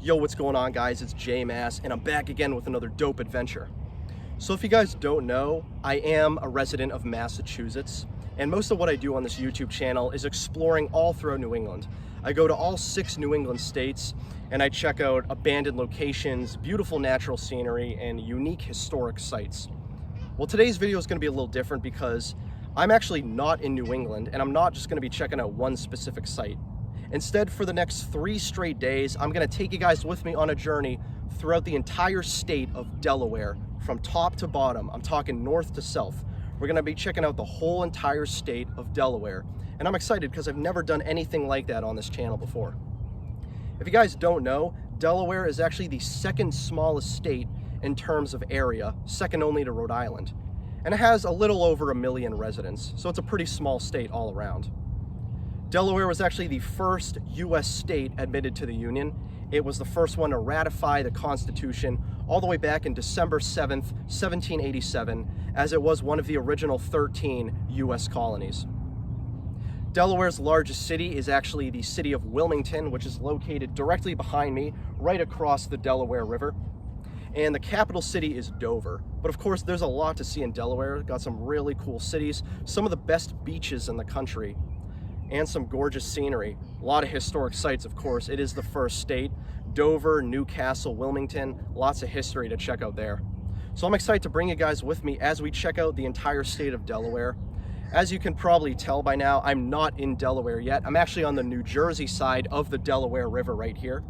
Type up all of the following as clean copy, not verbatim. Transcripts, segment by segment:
Yo, what's going on, guys? It's J-Mass, and I'm back again with another dope adventure. So if you guys don't know, I am a resident of Massachusetts, and most of what I do on this YouTube channel is exploring all throughout New England. I go to all 6 New England states, and I check out abandoned locations, beautiful natural scenery, and unique historic sites. Well, today's video is going to be a little different because I'm actually not in New England, and I'm not just going to be checking out one specific site. Instead, for the next 3 straight days, I'm going to take you guys with me on a journey throughout the entire state of Delaware, from top to bottom. I'm talking north to south. We're going to be checking out the whole entire state of Delaware. And I'm excited because I've never done anything like that on this channel before. If you guys don't know, Delaware is actually the second smallest state in terms of area, second only to Rhode Island. And it has a little over 1 million residents, so it's a pretty small state all around. Delaware was actually the first U.S. state admitted to the Union. It was the first one to ratify the Constitution all the way back in December 7th, 1787, as it was one of the original 13 U.S. colonies. Delaware's largest city is actually the city of Wilmington, which is located directly behind me, right across the Delaware River. And the capital city is Dover. But of course, there's a lot to see in Delaware. Got some really cool cities, some of the best beaches in the country, and some gorgeous scenery. A lot of historic sites, of course. It is the first state. Dover, Newcastle, Wilmington, lots of history to check out there. So I'm excited to bring you guys with me as we check out the entire state of Delaware. As you can probably tell by now, I'm not in Delaware yet. I'm actually on the New Jersey side of the Delaware River right here.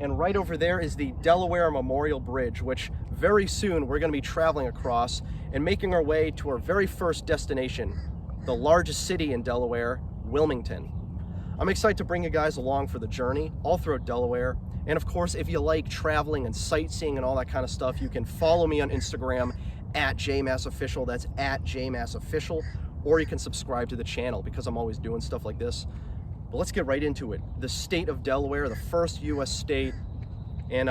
And right over there is the Delaware Memorial Bridge, which very soon we're going to be traveling across and making our way to our very first destination, the largest city in Delaware, Wilmington. I'm excited to bring you guys along for the journey all throughout Delaware. And of course, if you like traveling and sightseeing and all that kind of stuff, you can follow me on Instagram at JMassOfficial. That's at JMassOfficial. Or you can subscribe to the channel because I'm always doing stuff like this. But let's get right into it. The state of Delaware, the first U.S. state, and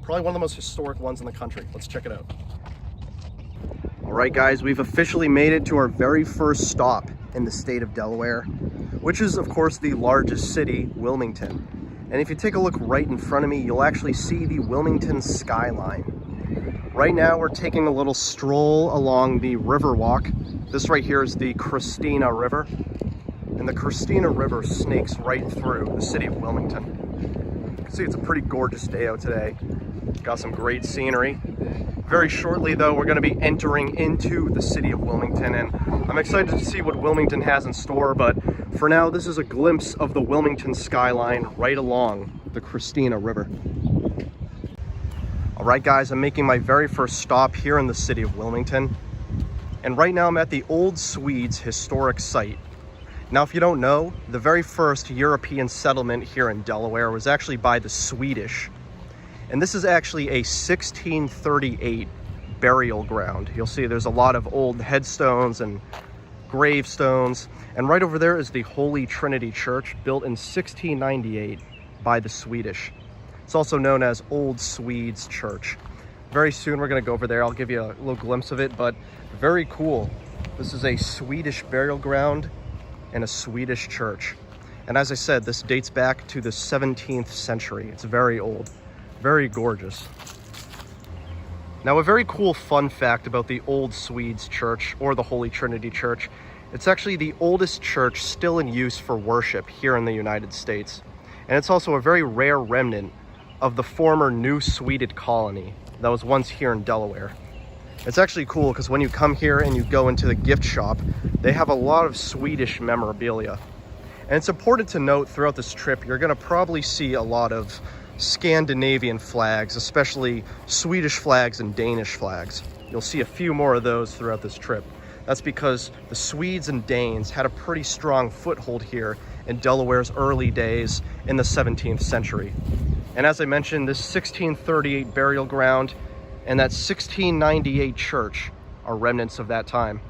probably one of the most historic ones in the country. Let's check it out. All right, guys, we've officially made it to our very first stop in the state of Delaware, which is, of course, the largest city, Wilmington. And if you take a look right in front of me, you'll actually see the Wilmington skyline. Right now, we're taking a little stroll along the Riverwalk. This right here is the Christina River. And the Christina River snakes right through the city of Wilmington. You can see it's a pretty gorgeous day out today. Got some great scenery. Very shortly, though, we're going to be entering into the city of Wilmington, and I'm excited to see what Wilmington has in store, but for now, this is a glimpse of the Wilmington skyline right along the Christina River. All right, guys, I'm making my very first stop here in the city of Wilmington, and right now I'm at the Old Swedes Historic Site. Now, if you don't know, the very first European settlement here in Delaware was actually by the Swedish. And this is actually a 1638 burial ground. You'll see there's a lot of old headstones and gravestones. And right over there is the Holy Trinity Church, built in 1698 by the Swedish. It's also known as Old Swedes Church. Very soon we're gonna go over there. I'll give you a little glimpse of it, but very cool. This is a Swedish burial ground and a Swedish church. And as I said, this dates back to the 17th century. It's very old. Very gorgeous. Now, a very cool fun fact about the Old Swedes Church, or the Holy Trinity Church, it's actually the oldest church still in use for worship here in the United States. And it's also a very rare remnant of the former New Sweden colony that was once here in Delaware. It's actually cool because when you come here and you go into the gift shop, they have a lot of Swedish memorabilia. And it's important to note throughout this trip, you're going to probably see a lot of Scandinavian flags, especially Swedish flags and Danish flags. You'll see a few more of those throughout this trip. That's because the Swedes and Danes had a pretty strong foothold here in Delaware's early days in the 17th century. And as I mentioned, this 1638 burial ground and that 1698 church are remnants of that time.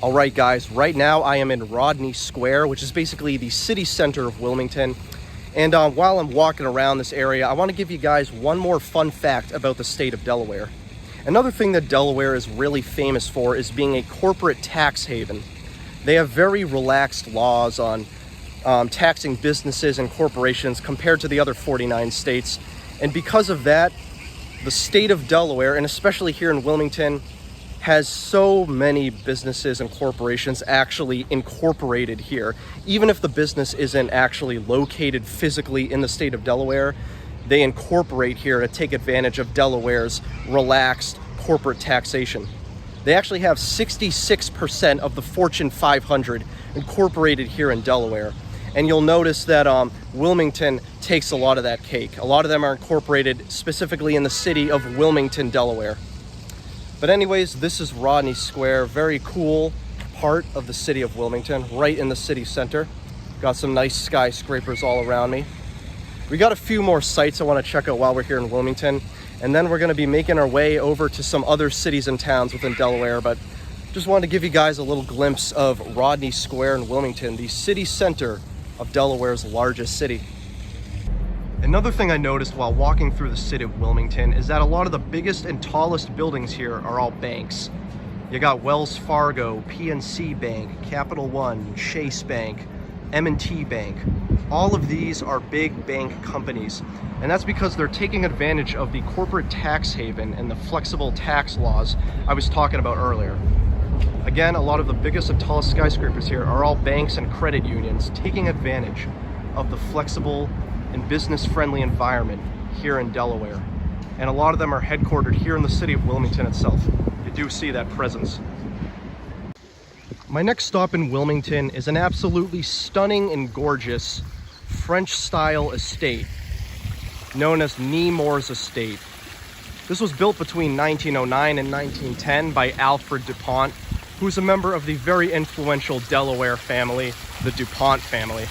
All right, guys, right now I am in Rodney Square, which is basically the city center of Wilmington. And while I'm walking around this area, I want to give you guys one more fun fact about the state of Delaware. Another thing that Delaware is really famous for is being a corporate tax haven. They have very relaxed laws on taxing businesses and corporations compared to the other 49 states. And because of that, the state of Delaware, and especially here in Wilmington, has so many businesses and corporations actually incorporated here. Even if the business isn't actually located physically in the state of Delaware, they incorporate here to take advantage of Delaware's relaxed corporate taxation. They actually have 66% of the Fortune 500 incorporated here in Delaware. And you'll notice that Wilmington takes a lot of that cake. A lot of them are incorporated specifically in the city of Wilmington, Delaware. But anyways, this is Rodney Square, very cool part of the city of Wilmington, right in the city center. Got some nice skyscrapers all around me. We got a few more sites I want to check out while we're here in Wilmington, and then we're going to be making our way over to some other cities and towns within Delaware, but just wanted to give you guys a little glimpse of Rodney Square in Wilmington, the city center of Delaware's largest city. Another thing I noticed while walking through the city of Wilmington is that a lot of the biggest and tallest buildings here are all banks. You got Wells Fargo, PNC Bank, Capital One, Chase Bank, M&T Bank. All of these are big bank companies, and that's because they're taking advantage of the corporate tax haven and the flexible tax laws I was talking about earlier. Again, a lot of the biggest and tallest skyscrapers here are all banks and credit unions taking advantage of the flexible and business-friendly environment here in Delaware. And a lot of them are headquartered here in the city of Wilmington itself. You do see that presence. My next stop in Wilmington is an absolutely stunning and gorgeous French-style estate known as Nemours Estate. This was built between 1909 and 1910 by Alfred DuPont, who's a member of the very influential Delaware family, the DuPont family.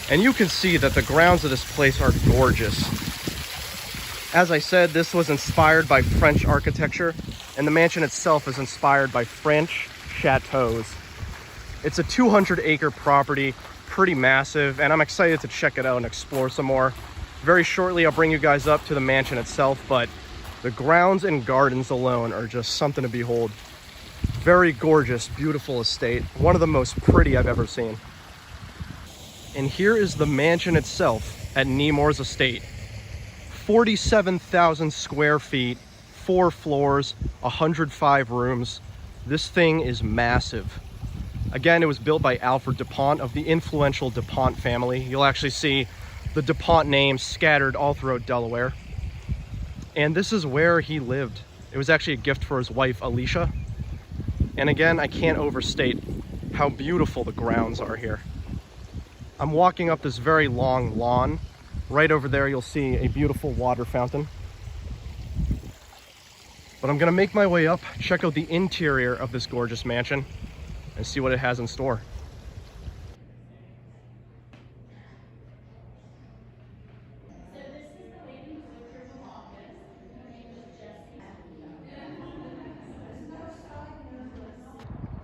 And you can see that the grounds of this place are gorgeous. As I said, this was inspired by French architecture, and the mansion itself is inspired by French chateaus. It's a 200-acre property, pretty massive, and I'm excited to check it out and explore some more. Very shortly, I'll bring you guys up to the mansion itself, but the grounds and gardens alone are just something to behold. Very gorgeous, beautiful estate. One of the most pretty I've ever seen. And here is the mansion itself at Nemours Estate. 47,000 square feet, 4 floors, 105 rooms. This thing is massive. Again, it was built by Alfred DuPont of the influential DuPont family. You'll actually see the DuPont names scattered all throughout Delaware. And this is where he lived. It was actually a gift for his wife, Alicia. And again, I can't overstate how beautiful the grounds are here. I'm walking up this very long lawn. Right over there, you'll see a beautiful water fountain. But I'm gonna make my way up, check out the interior of this gorgeous mansion, and see what it has in store.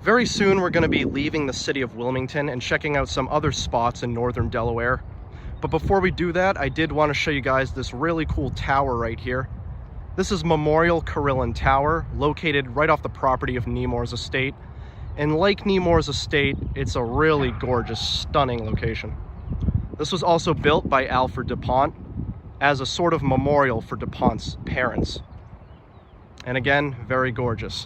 Very soon we're going to be leaving the city of Wilmington and checking out some other spots in northern Delaware. But before we do that, I did want to show you guys this really cool tower right here. This is Memorial Carillon Tower, located right off the property of Nemours Estate. And like Nemours Estate, it's a really gorgeous, stunning location. This was also built by Alfred DuPont as a sort of memorial for DuPont's parents. And again, very gorgeous.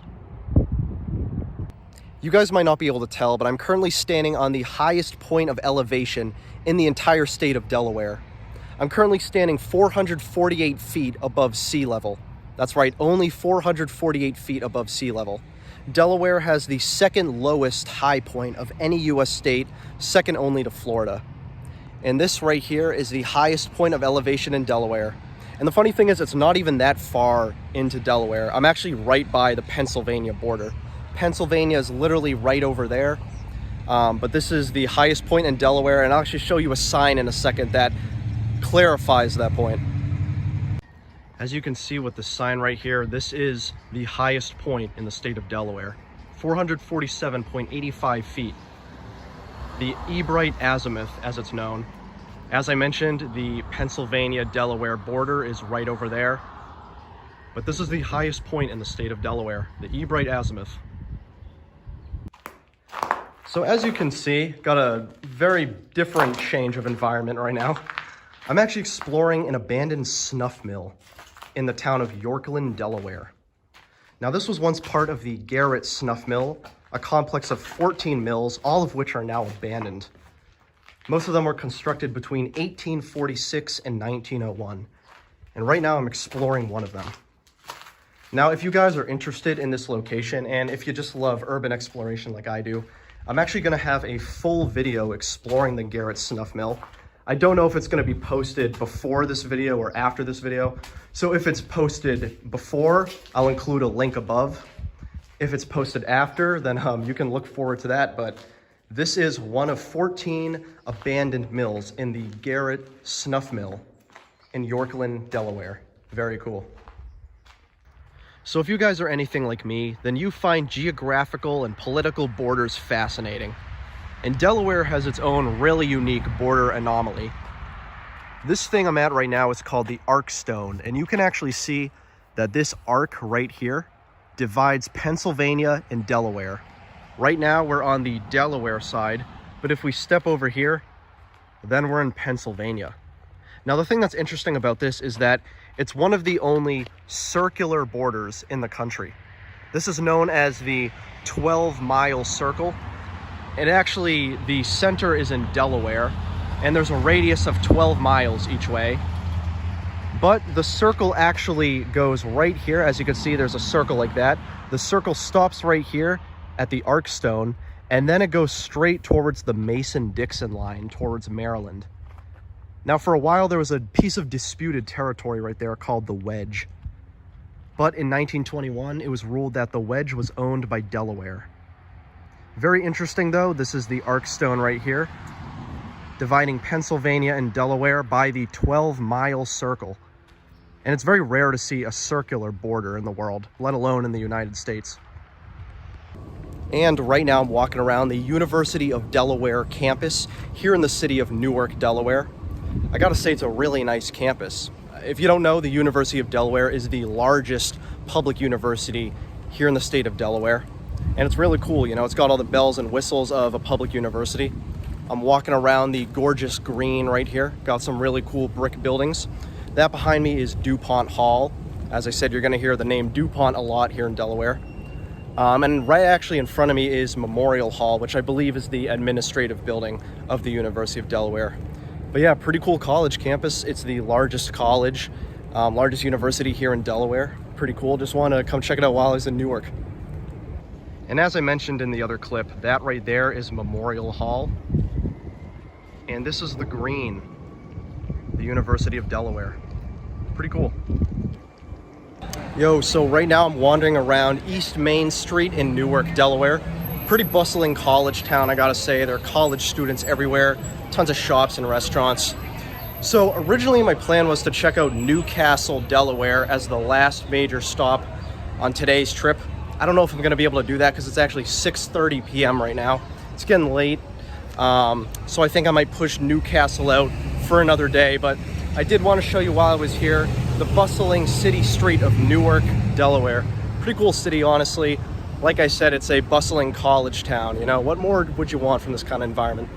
You guys might not be able to tell, but I'm currently standing on the highest point of elevation in the entire state of Delaware. I'm currently standing 448 feet above sea level. That's right, only 448 feet above sea level. Delaware has the second lowest high point of any US state, second only to Florida. And this right here is the highest point of elevation in Delaware. And the funny thing is, it's not even that far into Delaware. I'm actually right by the Pennsylvania border. Pennsylvania is literally right over there. But this is the highest point in Delaware, and I'll actually show you a sign in a second that clarifies that point. As you can see with the sign right here, this is the highest point in the state of Delaware, 447.85 feet. The Ebright Azimuth, as it's known. As I mentioned, the Pennsylvania-Delaware border is right over there. But this is the highest point in the state of Delaware, the Ebright Azimuth. So as you can see, got a very different change of environment right now. I'm actually exploring an abandoned snuff mill in the town of Yorkland, Delaware. Now this was once part of the Garrett snuff mill, a complex of 14 mills, all of which are now abandoned. Most of them were constructed between 1846 and 1901. And right now I'm exploring one of them. Now, if you guys are interested in this location, and if you just love urban exploration like I do, I'm actually gonna have a full video exploring the Garrett snuff mill. I don't know if it's gonna be posted before this video or after this video. So if it's posted before, I'll include a link above. If it's posted after, then you can look forward to that. But this is one of 14 abandoned mills in the Garrett snuff mill in Yorkland, Delaware. Very cool. So if you guys are anything like me, then you find geographical and political borders fascinating. And Delaware has its own really unique border anomaly. This thing I'm at right now is called the Arc Stone, and you can actually see that this arc right here divides Pennsylvania and Delaware. Right now we're on the Delaware side, but if we step over here, then we're in Pennsylvania. Now the thing that's interesting about this is that it's one of the only circular borders in the country. This is known as the 12-mile circle. And actually, the center is in Delaware, and there's a radius of 12 miles each way. But the circle actually goes right here. As you can see, there's a circle like that. The circle stops right here at the Arc Stone, and then it goes straight towards the Mason-Dixon line, towards Maryland. Now, for a while, there was a piece of disputed territory right there called the Wedge. But in 1921, it was ruled that the Wedge was owned by Delaware. Very interesting though, this is the Arc Stone right here, dividing Pennsylvania and Delaware by the 12-mile circle. And it's very rare to see a circular border in the world, let alone in the United States. And right now I'm walking around the University of Delaware campus here in the city of Newark, Delaware. I gotta say, it's a really nice campus. If you don't know, the University of Delaware is the largest public university here in the state of Delaware. And it's really cool, you know, it's got all the bells and whistles of a public university. I'm walking around the gorgeous green right here. Got some really cool brick buildings. That behind me is DuPont Hall. As I said, you're gonna hear the name DuPont a lot here in Delaware. And right actually in front of me is Memorial Hall, which I believe is the administrative building of the University of Delaware. But yeah, pretty cool college campus. It's the largest college, largest university here in Delaware. Pretty cool, just wanna come check it out while I was in Newark. And as I mentioned in the other clip, that right there is Memorial Hall. And this is the green, the University of Delaware. Pretty cool. Yo, so right now I'm wandering around East Main Street in Newark, Delaware. Pretty bustling college town, I gotta say. There are college students everywhere, tons of shops and restaurants. So originally my plan was to check out Newcastle, Delaware as the last major stop on today's trip. I don't know if I'm gonna be able to do that because it's actually 6:30 p.m. right now. It's getting late. So I think I might push Newcastle out for another day, but I did want to show you while I was here, the bustling city street of Newark, Delaware. Pretty cool city, honestly. Like I said, it's a bustling college town. You know, what more would you want from this kind of environment?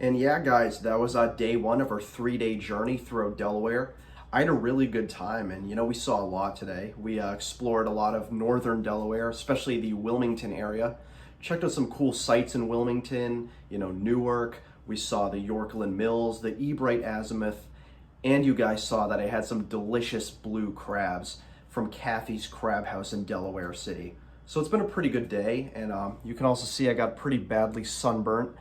And yeah, guys, that was day one of our 3-day journey throughout Delaware. I had a really good time, and you know, we saw a lot today. We explored a lot of northern Delaware, especially the Wilmington area. Checked out some cool sites in Wilmington, you know, Newark. We saw the Yorkland Mills, the Ebright Azimuth, and you guys saw that I had some delicious blue crabs from Kathy's Crab House in Delaware City. So it's been a pretty good day, and you can also see I got pretty badly sunburnt.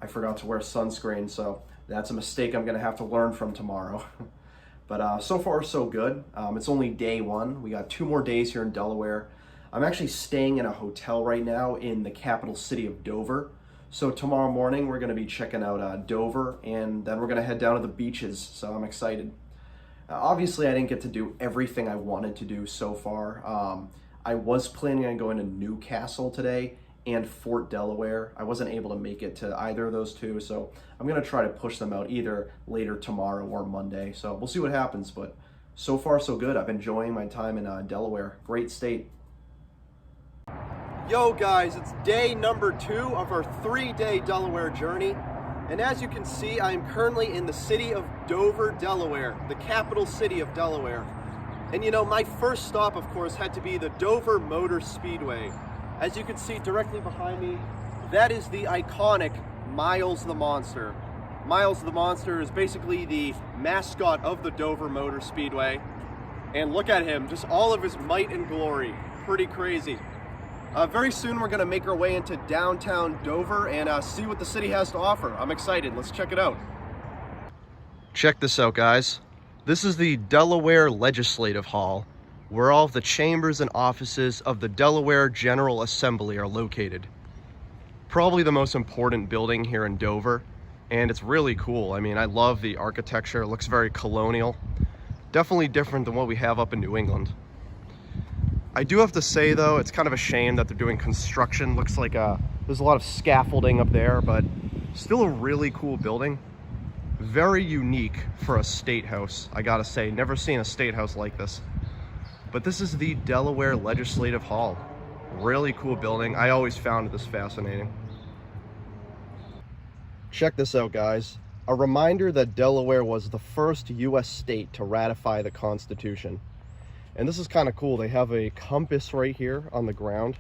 I forgot to wear sunscreen, so that's a mistake I'm gonna have to learn from tomorrow. But so far so good. It's only day one. We got 2 more days here in Delaware. I'm actually staying in a hotel right now in the capital city of Dover. So tomorrow morning we're gonna be checking out Dover, and then we're gonna head down to the beaches, so I'm excited. Obviously I didn't get to do everything I wanted to do so far. I was planning on going to Newcastle today and Fort Delaware. I wasn't able to make it to either of those two, so I'm gonna try to push them out either later tomorrow or Monday. So we'll see what happens, but So far, so good. I've been enjoying my time in Delaware. Great state. Yo guys, it's day number 2 of our 3-day Delaware journey. And as you can see, I am currently in the city of Dover, Delaware, the capital city of Delaware. And you know, my first stop, of course, had to be the Dover Motor Speedway. As you can see directly behind me, that is the iconic Miles the Monster. Miles the Monster is basically the mascot of the Dover Motor Speedway. And look at him, just all of his might and glory. Pretty crazy. Very soon we're gonna make our way into downtown Dover and see what the city has to offer. I'm excited, let's check it out. Check this out, guys. This is the Delaware Legislative Hall, where all of the chambers and offices of the Delaware General Assembly are located. Probably the most important building here in Dover, and it's really cool. I mean, I love the architecture, it looks very colonial. Definitely different than what we have up in New England. I do have to say though, it's kind of a shame that they're doing construction. Looks like there's a lot of scaffolding up there, but still a really cool building. Very unique for a state house, I gotta say. Never seen a state house like this. But this is the Delaware Legislative Hall. Really cool building. I always found this fascinating. Check this out, guys. A reminder that Delaware was the first US state to ratify the Constitution. And this is kind of cool. They have a compass right here on the ground.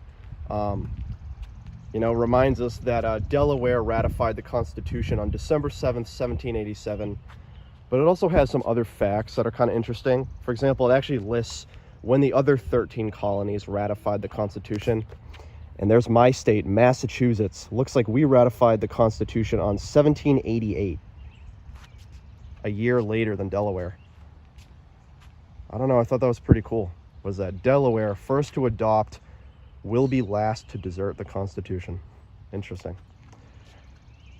You know, reminds us that Delaware ratified the Constitution on December 7th, 1787. But it also has some other facts that are kind of interesting. For example, it actually lists when the other 13 colonies ratified the Constitution. And there's my state, Massachusetts. Looks like we ratified the Constitution on 1788, a year later than Delaware. I don't know, I thought that was pretty cool. Was that Delaware, first to adopt, will be last to desert the Constitution. Interesting.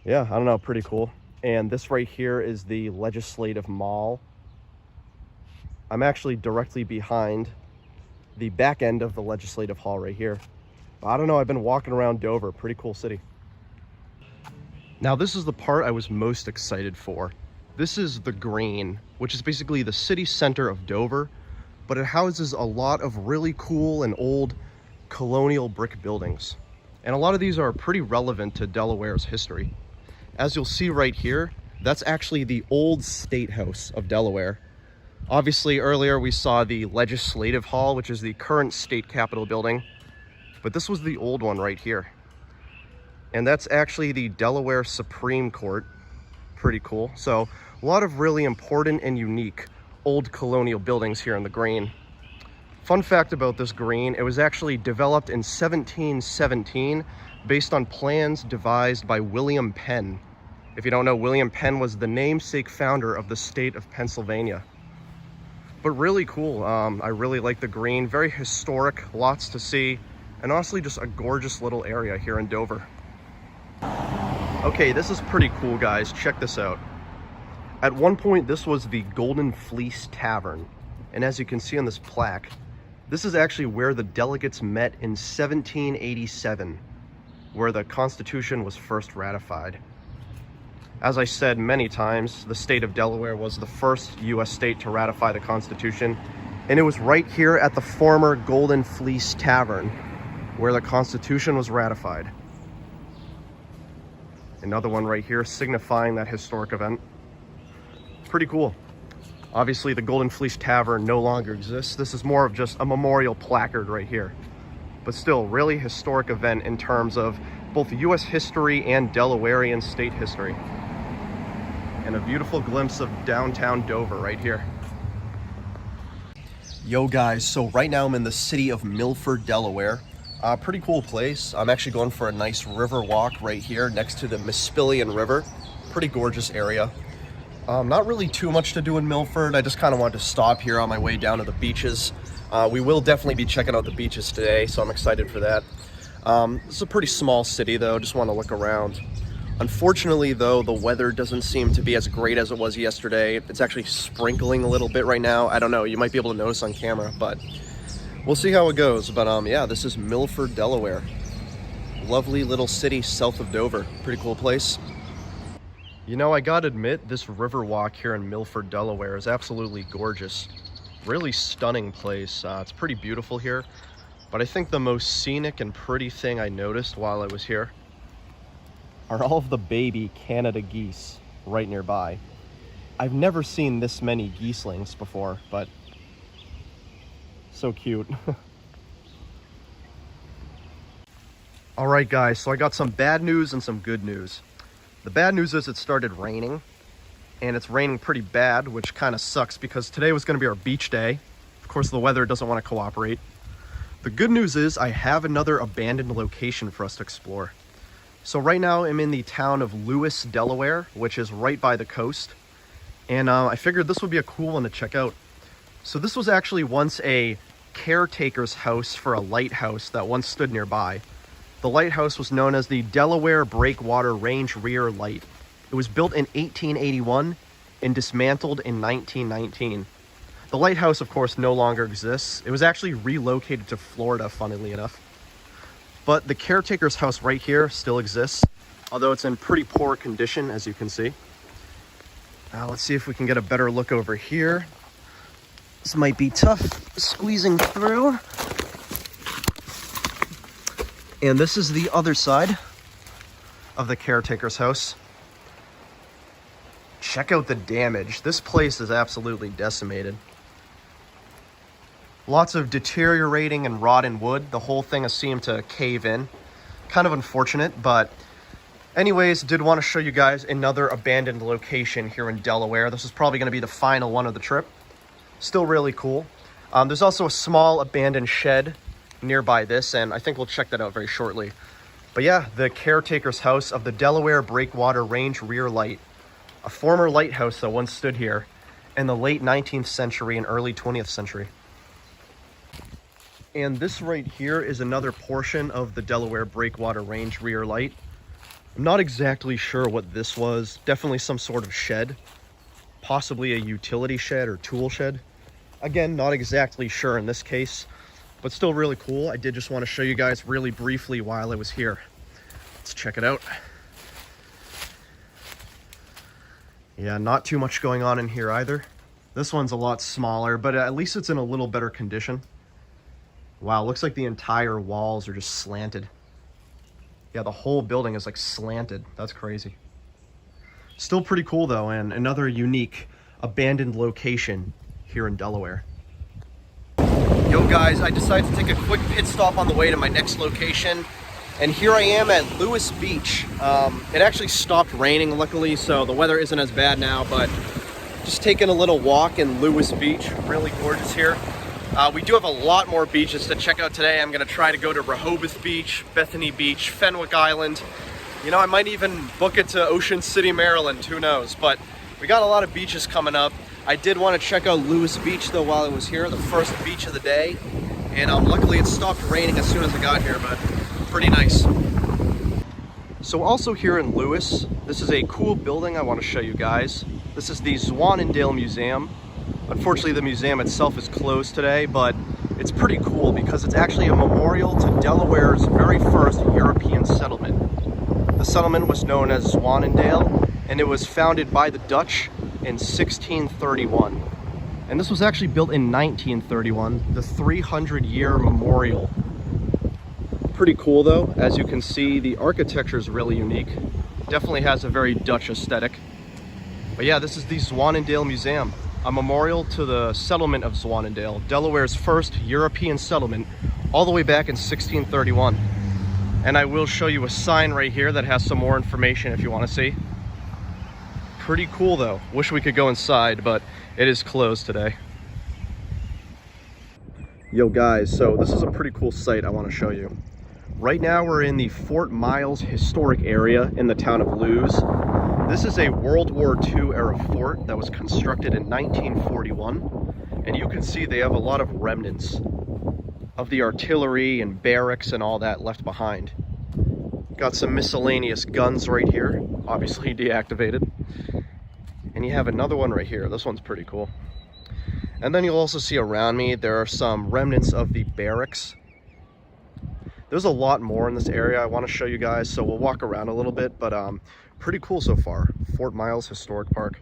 Yeah, I don't know, pretty cool. And this right here is the Legislative Mall. I'm actually directly behind the back end of the Legislative Hall right here. I don't know, I've been walking around Dover, pretty cool city. Now this is the part I was most excited for. This is the Green, which is basically the city center of Dover, but it houses a lot of really cool and old colonial brick buildings. And a lot of these are pretty relevant to Delaware's history. As you'll see right here, that's actually the old State House of Delaware. Obviously, earlier we saw the Legislative Hall, which is the current state capitol building, but this was the old one right here. And that's actually the Delaware Supreme Court. Pretty cool. So a lot of really important and unique old colonial buildings here in the Green. Fun fact about this Green, it was actually developed in 1717 based on plans devised by William Penn. If you don't know, William Penn was the namesake founder of the state of Pennsylvania. But really cool. I really like the Green. Very historic, lots to see, and honestly just a gorgeous little area here in Dover. Okay, this is pretty cool, guys. Check this out. At one point, this was the Golden Fleece Tavern. And as you can see on this plaque, this is actually where the delegates met in 1787, where the Constitution was first ratified. As I said many times, the state of Delaware was the first US state to ratify the Constitution. And it was right here at the former Golden Fleece Tavern where the Constitution was ratified. Another one right here signifying that historic event. Pretty cool. Obviously the Golden Fleece Tavern no longer exists. This is more of just a memorial placard right here. But still, really historic event in terms of both US history and Delawarean state history. And a beautiful glimpse of downtown Dover right here. Yo guys, so right now I'm in the city of Milford, Delaware. Pretty cool place. I'm actually going for a nice river walk right here next to the Mispillion River. Pretty gorgeous area. Not really too much to do in Milford. I just kind of wanted to stop here on my way down to the beaches. We will definitely be checking out the beaches today, so I'm excited for that. It's a pretty small city though, just want to look around. Unfortunately though, the weather doesn't seem to be as great as it was yesterday. It's actually sprinkling a little bit right now. I don't know, you might be able to notice on camera, but we'll see how it goes. But yeah, this is Milford, Delaware. Lovely little city south of Dover. Pretty cool place. You know, I gotta admit, this river walk here in Milford, Delaware is absolutely gorgeous. Really stunning place. It's pretty beautiful here. But I think the most scenic and pretty thing I noticed while I was here are all of the baby Canada geese right nearby. I've never seen this many geeslings before, but so cute. All right, guys, so I got some bad news and some good news. The bad news is it started raining, and it's raining pretty bad, which kind of sucks because today was going to be our beach day. Of course, the weather doesn't want to cooperate. The good news is I have another abandoned location for us to explore. So right now I'm in the town of Lewes, Delaware, which is right by the coast. And I figured this would be a cool one to check out. So this was actually once a caretaker's house for a lighthouse that once stood nearby. The lighthouse was known as the Delaware Breakwater Range Rear Light. It was built in 1881 and dismantled in 1919. The lighthouse, of course, no longer exists. It was actually relocated to Florida, funnily enough. But the caretaker's house right here still exists, although it's in pretty poor condition, as you can see. Now let's see if we can get a better look over here. This might be tough squeezing through. And this is the other side of the caretaker's house. Check out the damage. This place is absolutely decimated. Lots of deteriorating and rotten wood. The whole thing has seemed to cave in. Kind of unfortunate, but anyways, did want to show you guys another abandoned location here in Delaware. This is probably going to be the final one of the trip. Still really cool. There's also a small abandoned shed nearby this, and I think we'll check that out very shortly. But yeah, the caretaker's house of the Delaware Breakwater Range Rear Light, a former lighthouse that once stood here in the late 19th century and early 20th century. And this right here is another portion of the Delaware Breakwater Range Rear Light. I'm not exactly sure what this was. Definitely some sort of shed, possibly a utility shed or tool shed. Again, not exactly sure in this case, but still really cool. I did just want to show you guys really briefly while I was here. Let's check it out. Yeah, not too much going on in here either. This one's a lot smaller, but at least it's in a little better condition. Wow, looks like the entire walls are just slanted. Yeah, the whole building is like slanted. That's crazy. Still pretty cool though, and another unique abandoned location here in Delaware. Yo guys, I decided to take a quick pit stop on the way to my next location. And here I am at Lewes Beach. It actually stopped raining luckily, so the weather isn't as bad now, but just taking a little walk in Lewes Beach. Really gorgeous here. We do have a lot more beaches to check out today. I'm gonna try to go to Rehoboth Beach, Bethany Beach, Fenwick Island. You know, I might even book it to Ocean City, Maryland, who knows? But we got a lot of beaches coming up. I did want to check out Lewes Beach though while I was here, the first beach of the day. And luckily it stopped raining as soon as I got here, but pretty nice. So also here in Lewes, this is a cool building I want to show you guys. This is the Swanndale Museum. Unfortunately, the museum itself is closed today, but it's pretty cool because it's actually a memorial to Delaware's very first European settlement. The settlement was known as Swanndale, and it was founded by the Dutch in 1631. And this was actually built in 1931, the 300-year memorial. Pretty cool though. As you can see, the architecture is really unique. Definitely has a very Dutch aesthetic. But yeah, this is the Swanndale Museum, a memorial to the settlement of Swanndale, Delaware's first European settlement, all the way back in 1631. And I will show you a sign right here that has some more information if you want to see. Pretty cool though. Wish we could go inside, but it is closed today. Yo guys, so this is a pretty cool site I want to show you. Right now we're in the Fort Miles historic area in the town of Lewes. This is a World War II era fort that was constructed in 1941, and you can see they have a lot of remnants of the artillery and barracks and all that left behind. Got some miscellaneous guns right here, obviously deactivated. And you have another one right here. This one's pretty cool. And then you'll also see around me, there are some remnants of the barracks. There's a lot more in this area I want to show you guys, so we'll walk around a little bit, but pretty cool so far. Fort Miles Historic Park.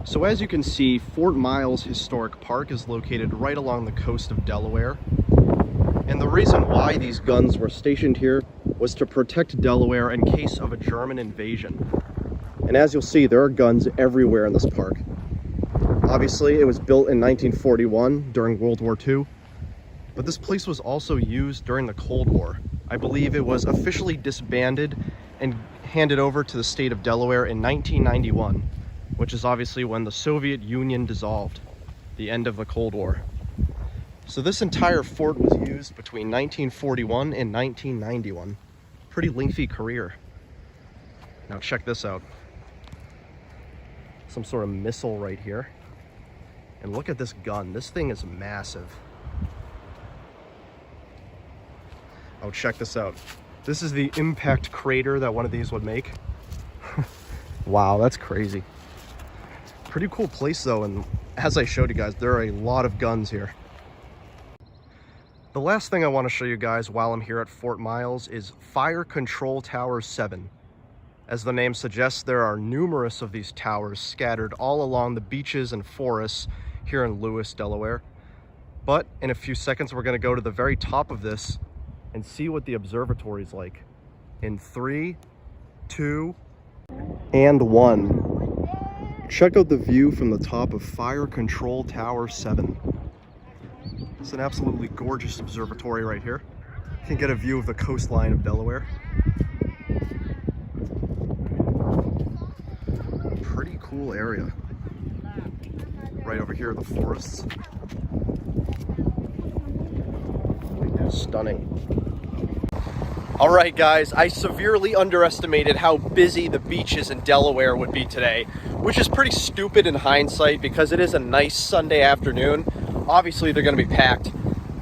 So as you can see, Fort Miles Historic Park is located right along the coast of Delaware. And the reason why these guns were stationed here was to protect Delaware in case of a German invasion. And as you'll see, there are guns everywhere in this park. Obviously, it was built in 1941 during World War II, but this place was also used during the Cold War. I believe it was officially disbanded and handed over to the state of Delaware in 1991, which is obviously when the Soviet Union dissolved, the end of the Cold War. So this entire fort was used between 1941 and 1991. Pretty lengthy career. Now check this out. Some sort of missile right here. And look at this gun. This thing is massive. Oh, check this out. This is the impact crater that one of these would make. Wow, that's crazy. Pretty cool place though, and as I showed you guys, there are a lot of guns here. The last thing I want to show you guys while I'm here at Fort Miles is Fire Control Tower 7. As the name suggests, there are numerous of these towers scattered all along the beaches and forests here in Lewes, Delaware. But in a few seconds, we're going to go to the very top of this and see what the observatory is like. In 3, 2, and 1. Check out the view from the top of Fire Control Tower 7. It's an absolutely gorgeous observatory right here. You can get a view of the coastline of Delaware. Pretty cool area. Right over here, the forests. Stunning. All right, guys, I severely underestimated how busy the beaches in Delaware would be today, which is pretty stupid in hindsight because it is a nice Sunday afternoon. Obviously, they're going to be packed.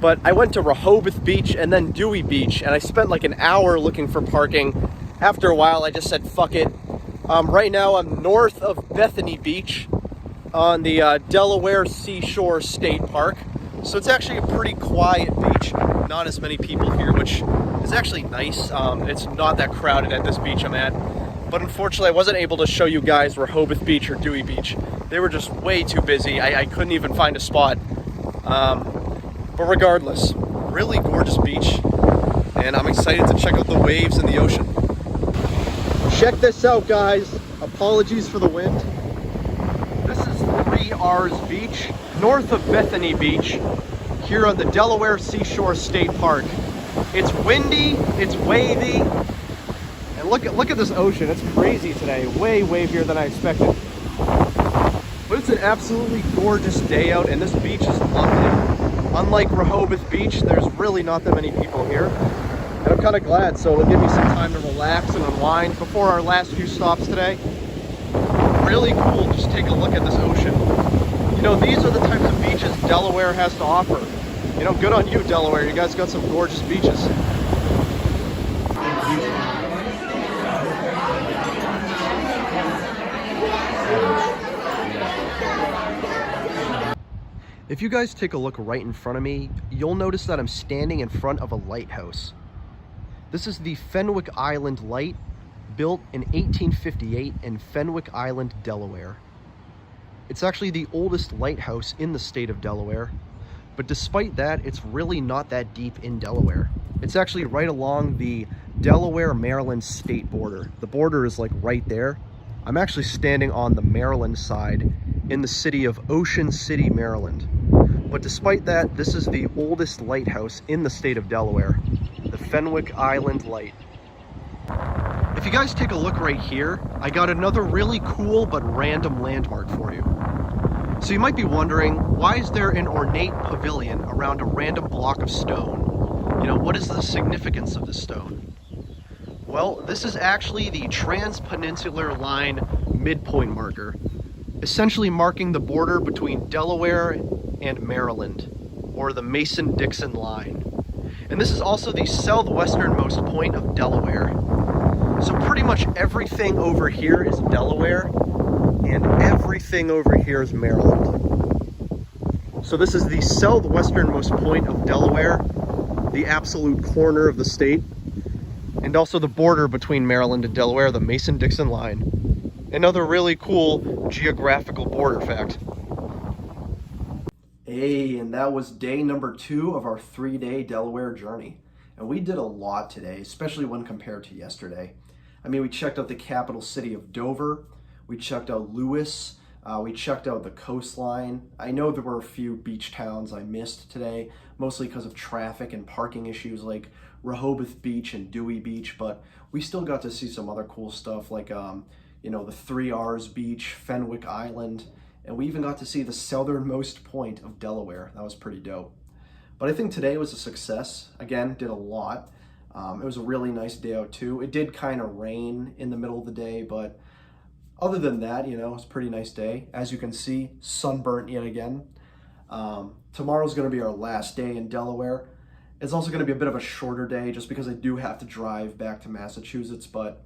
But I went to Rehoboth Beach and then Dewey Beach, and I spent like an hour looking for parking. After a while, I just said, fuck it. Right now, I'm north of Bethany Beach on the Delaware Seashore State Park. So it's actually a pretty quiet beach. Not as many people here, which is actually nice. It's not that crowded at this beach I'm at. But unfortunately, I wasn't able to show you guys Rehoboth Beach or Dewey Beach. They were just way too busy. I couldn't even find a spot. But regardless, really gorgeous beach. And I'm excited to check out the waves and the ocean. Check this out, guys. Apologies for the wind. This is 3 R's Beach, north of Bethany Beach, here on the Delaware Seashore State Park. It's windy, it's wavy, and look at this ocean. It's crazy today, way wavier than I expected. But it's an absolutely gorgeous day out, and this beach is lovely. Unlike Rehoboth Beach, there's really not that many people here. And I'm kind of glad, so it'll give me some time to relax and unwind before our last few stops today. Really cool, just take a look at this ocean. You know, these are the types of beaches Delaware has to offer. You know, good on you, Delaware. You guys got some gorgeous beaches. If you guys take a look right in front of me, you'll notice that I'm standing in front of a lighthouse. This is the Fenwick Island Light, built in 1858 in Fenwick Island, Delaware. It's actually the oldest lighthouse in the state of Delaware, but despite that, it's really not that deep in Delaware. It's actually right along the Delaware-Maryland state border. The border is like right there. I'm actually standing on the Maryland side in the city of Ocean City, Maryland. But despite that, this is the oldest lighthouse in the state of Delaware, the Fenwick Island Light. If you guys take a look right here, I got another really cool but random landmark for you. So you might be wondering, why is there an ornate pavilion around a random block of stone? You know, what is the significance of this stone? Well, this is actually the Transpeninsular Line midpoint marker, essentially marking the border between Delaware and Maryland, or the Mason-Dixon line. And this is also the southwesternmost point of Delaware. So pretty much everything over here is Delaware, and everything over here is Maryland. So this is the southwesternmost point of Delaware, the absolute corner of the state, and also the border between Maryland and Delaware, the Mason-Dixon line. Another really cool geographical border fact. Hey, and that was day number 2 of our 3-day Delaware journey. And we did a lot today, especially when compared to yesterday. I mean, we checked out the capital city of Dover, we checked out Lewes, we checked out the coastline. I know there were a few beach towns I missed today, mostly because of traffic and parking issues like Rehoboth Beach and Dewey Beach, but we still got to see some other cool stuff like, you know, the 3 R's beach, Fenwick Island, and we even got to see the southernmost point of Delaware. That was pretty dope. But I think today was a success. Again, did a lot. It was a really nice day out too. It did kind of rain in the middle of the day, but other than that, you know, it was a pretty nice day. As you can see, sunburnt yet again. Tomorrow's gonna be our last day in Delaware. It's also gonna be a bit of a shorter day just because I do have to drive back to Massachusetts, but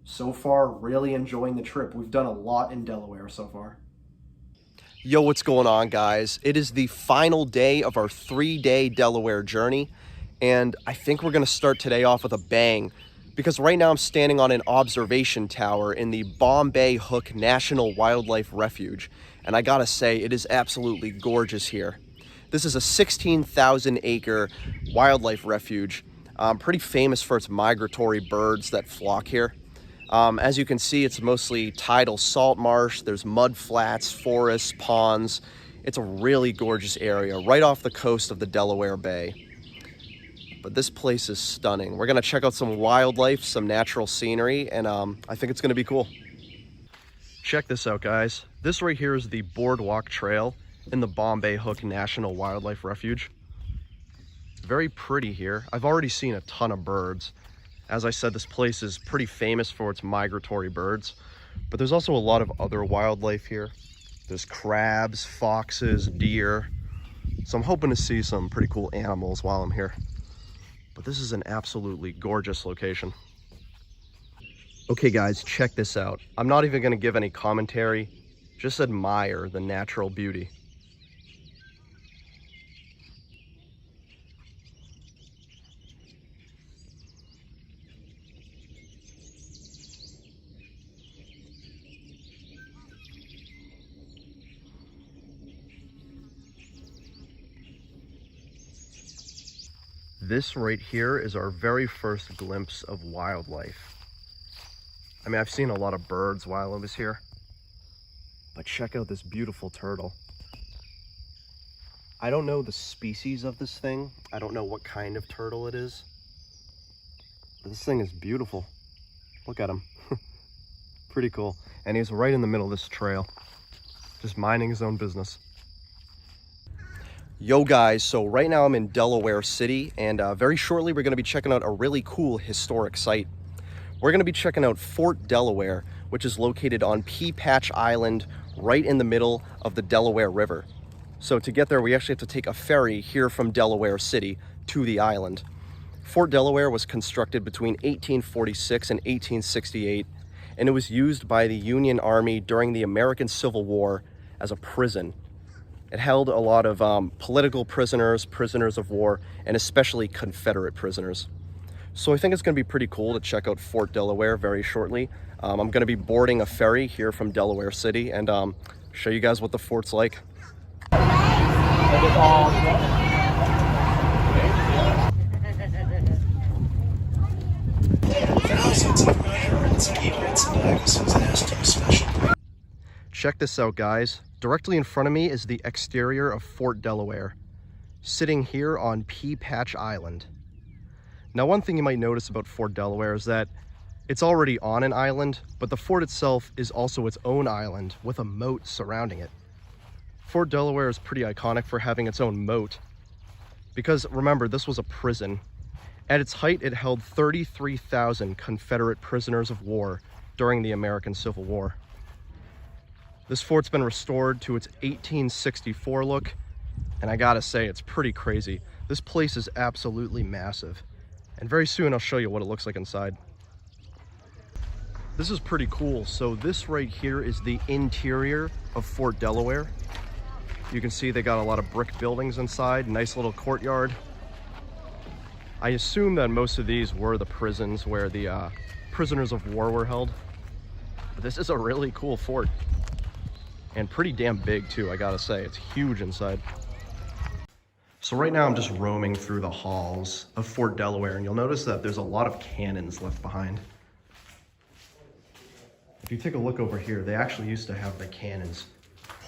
so far, really enjoying the trip. We've done a lot in Delaware so far. Yo, what's going on, guys? It is the final day of our 3-day Delaware journey, and I think we're gonna start today off with a bang, because right now I'm standing on an observation tower in the Bombay Hook National Wildlife Refuge, and I gotta say, it is absolutely gorgeous here. This is a 16,000 acre wildlife refuge, pretty famous for its migratory birds that flock here. As you can see, it's mostly tidal salt marsh. There's mud flats, forests, ponds. It's a really gorgeous area right off the coast of the Delaware Bay. But this place is stunning. We're gonna check out some wildlife, some natural scenery, and I think it's gonna be cool. Check this out, guys. This right here is the Boardwalk Trail in the Bombay Hook National Wildlife Refuge. Very pretty here. I've already seen a ton of birds. As I said, this place is pretty famous for its migratory birds, but there's also a lot of other wildlife here. There's crabs, foxes, deer. So I'm hoping to see some pretty cool animals while I'm here. But this is an absolutely gorgeous location. Okay guys, check this out. I'm not even gonna give any commentary, just admire the natural beauty. This right here is our very first glimpse of wildlife. I mean, I've seen a lot of birds while I was here, but check out this beautiful turtle. I don't know the species of this thing. I don't know what kind of turtle it is, but this thing is beautiful. Look at him. Pretty cool. And he's right in the middle of this trail, just minding his own business. Yo guys, so right now I'm in Delaware City, and very shortly we're going to be checking out a really cool historic site. We're going to be checking out Fort Delaware, which is located on Pea Patch Island, right in the middle of the Delaware River. So to get there, we actually have to take a ferry here from Delaware City to the island. Fort Delaware was constructed between 1846 and 1868, and it was used by the Union Army during the American Civil War as a prison. It held a lot of political prisoners, prisoners of war, and especially Confederate prisoners. So I think it's going to be pretty cool to check out Fort Delaware very shortly. I'm going to be boarding a ferry here from Delaware City and show you guys what the fort's like. Check this out, guys. Directly in front of me is the exterior of Fort Delaware, sitting here on Pea Patch Island. Now, one thing you might notice about Fort Delaware is that it's already on an island, but the fort itself is also its own island with a moat surrounding it. Fort Delaware is pretty iconic for having its own moat, because remember, this was a prison. At its height, it held 33,000 Confederate prisoners of war during the American Civil War. This fort's been restored to its 1864 look, and I gotta say, it's pretty crazy. This place is absolutely massive, and very soon I'll show you what it looks like inside. This is pretty cool. So this right here is the interior of Fort Delaware. You can see they got a lot of brick buildings inside, nice little courtyard. I assume that most of these were the prisons where the prisoners of war were held. But this is a really cool fort. And pretty damn big too, I gotta say. It's huge inside. So right now I'm just roaming through the halls of Fort Delaware, and you'll notice that there's a lot of cannons left behind. If you take a look over here, they actually used to have the cannons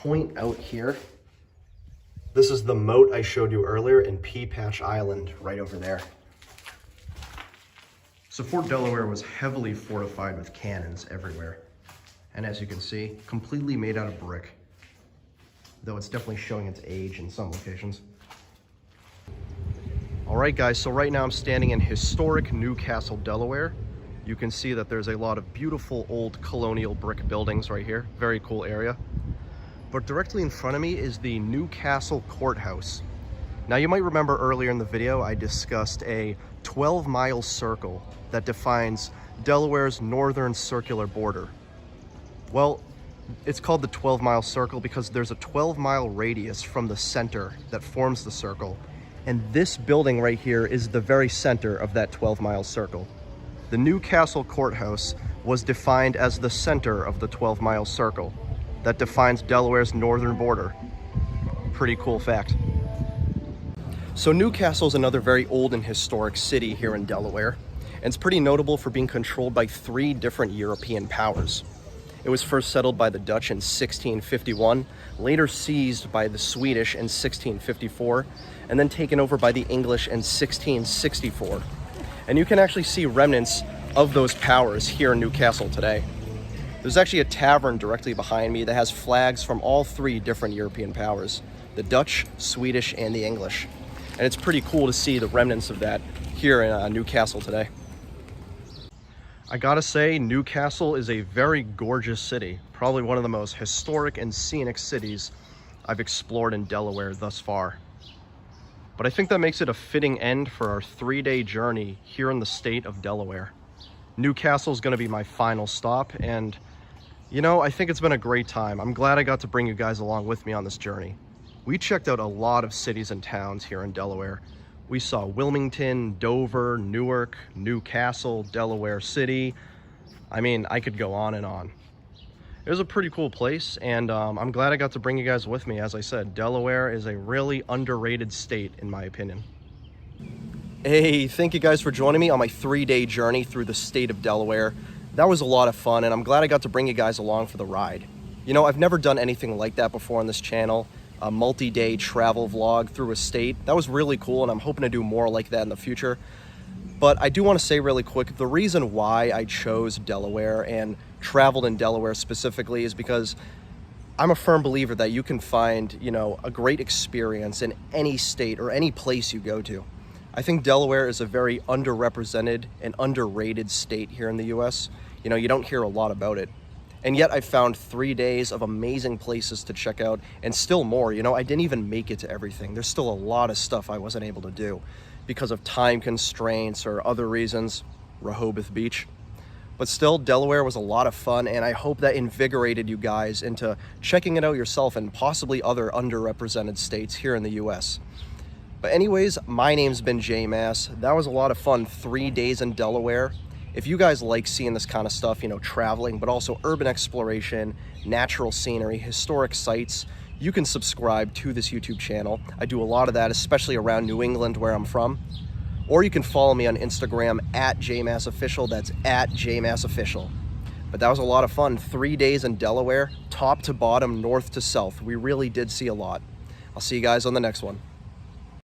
point out here. This is the moat I showed you earlier in Pea Patch Island right over there. So Fort Delaware was heavily fortified with cannons everywhere. And as you can see, completely made out of brick, though it's definitely showing its age in some locations. All right, guys, so right now I'm standing in historic Newcastle, Delaware. You can see that there's a lot of beautiful old colonial brick buildings right here. Very cool area. But directly in front of me is the Newcastle Courthouse. Now, you might remember earlier in the video, I discussed a 12-mile circle that defines Delaware's northern circular border. Well, it's called the 12-mile circle because there's a 12-mile radius from the center that forms the circle. And this building right here is the very center of that 12-mile circle. The Newcastle Courthouse was defined as the center of the 12-mile circle that defines Delaware's northern border. Pretty cool fact. So Newcastle is another very old and historic city here in Delaware, and it's pretty notable for being controlled by 3 different European powers. It was first settled by the Dutch in 1651, later seized by the Swedish in 1654, and then taken over by the English in 1664. And you can actually see remnants of those powers here in Newcastle today. There's actually a tavern directly behind me that has flags from all 3 different European powers, the Dutch, Swedish, and the English. And it's pretty cool to see the remnants of that here in Newcastle today. I gotta say, Newcastle is a very gorgeous city, probably one of the most historic and scenic cities I've explored in Delaware thus far. But I think that makes it a fitting end for our 3-day journey here in the state of Delaware. Newcastle is gonna be my final stop, and you know, I think it's been a great time. I'm glad I got to bring you guys along with me on this journey. We checked out a lot of cities and towns here in Delaware. We saw Wilmington, Dover, Newark, Newcastle, Delaware City. I mean, I could go on and on. It was a pretty cool place, and I'm glad I got to bring you guys with me. As I said, Delaware is a really underrated state, in my opinion. Hey, thank you guys for joining me on my 3-day journey through the state of Delaware. That was a lot of fun, and I'm glad I got to bring you guys along for the ride. You know, I've never done anything like that before on this channel. A multi-day travel vlog through a state. That was really cool, and I'm hoping to do more like that in the future. But I do want to say really quick, the reason why I chose Delaware and traveled in Delaware specifically is because I'm a firm believer that you can find, you know, a great experience in any state or any place you go to. I think Delaware is a very underrepresented and underrated state here in the US. You know, you don't hear a lot about it. And yet I found 3 days of amazing places to check out, and still more. You know, I didn't even make it to everything. There's still a lot of stuff I wasn't able to do because of time constraints or other reasons, Rehoboth Beach. But still, Delaware was a lot of fun, and I hope that invigorated you guys into checking it out yourself and possibly other underrepresented states here in the US. But anyways, my name's been J Mass. That was a lot of fun, 3 days in Delaware. If you guys like seeing this kind of stuff, you know, traveling, but also urban exploration, natural scenery, historic sites, you can subscribe to this YouTube channel. I do a lot of that, especially around New England, where I'm from. Or you can follow me on Instagram at JMassOfficial. That's at JMassOfficial. But that was a lot of fun. 3 days in Delaware, top to bottom, north to south. We really did see a lot. I'll see you guys on the next one.